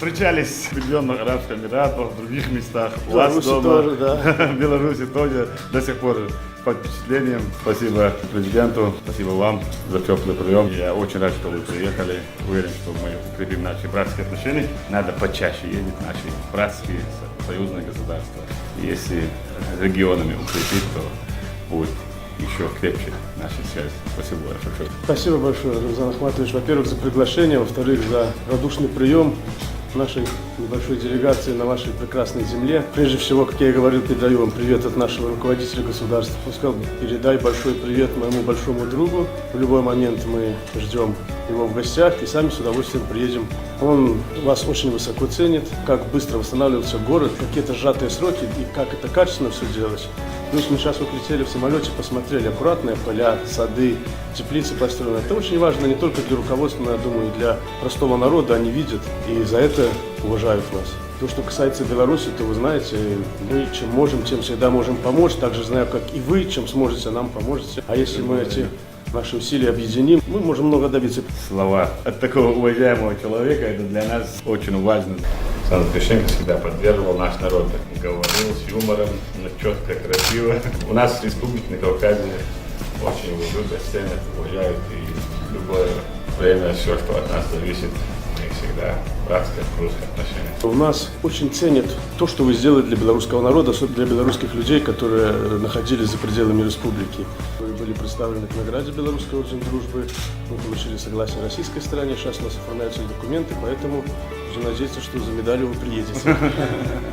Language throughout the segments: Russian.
Встречались в Объединенных Арабских Эмиратах, в других местах. В Беларуси тоже, да. В Беларуси тоже. До сих пор под впечатлением. Спасибо президенту, спасибо вам за теплый прием. Я очень рад, что вы приехали. Уверен, что мы укрепим наши братские отношения. Надо почаще ездить в наши братские союзные государства. Если регионами укрепить, то будет еще крепче наши связи. Спасибо большое. Спасибо большое, Рамзан Ахматович, во-первых, за приглашение, во-вторых, за радушный прием нашей небольшой делегации на вашей прекрасной земле. Прежде всего, как я и говорил, передаю вам привет от нашего руководителя государства. Он сказал, передай большой привет моему большому другу. В любой момент мы ждем его в гостях и сами с удовольствием приедем. Он вас очень высоко ценит, как быстро восстанавливался город, какие-то сжатые сроки и как это качественно все делать. Плюс мы сейчас вот летели в самолете, посмотрели аккуратные поля, сады, теплицы построены. Это очень важно не только для руководства, но, я думаю, и для простого народа. Они видят и за это уважают вас. То, что касается Беларуси, то вы знаете, мы чем можем, тем всегда можем помочь. Также знаю, как и вы, чем сможете, нам поможете. А если мы эти наши усилия объединим, мы можем много добиться. Слова от такого уважаемого человека, это для нас очень важно. Александр Лукашенко всегда поддерживал наш народ, говорил с юмором, четко, красиво. У нас в республике на Кавказе очень его любят, ценят, уважают, и в любое время все, что от нас зависит, мы всегда братские, русские отношения. У нас очень ценят то, что вы сделали для белорусского народа, особенно для белорусских людей, которые находились за пределами республики. Вы были представлены к награде Белорусский орден дружбы, мы получили согласие российской стороны, сейчас у нас оформляются документы, поэтому уже надеяться, что за медалью вы приедете.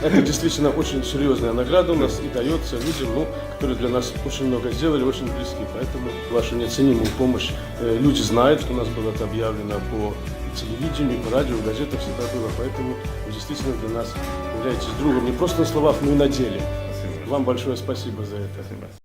Это действительно очень серьезная награда у нас и дается людям, которые для нас очень много сделали, очень близки, поэтому вашу неоценимую помощь люди знают, что у нас было это объявлено по телевидению, по радио, в газетах всегда было, поэтому вы действительно для нас являетесь другом не просто на словах, но и на деле. Спасибо. Вам большое спасибо за это. Спасибо.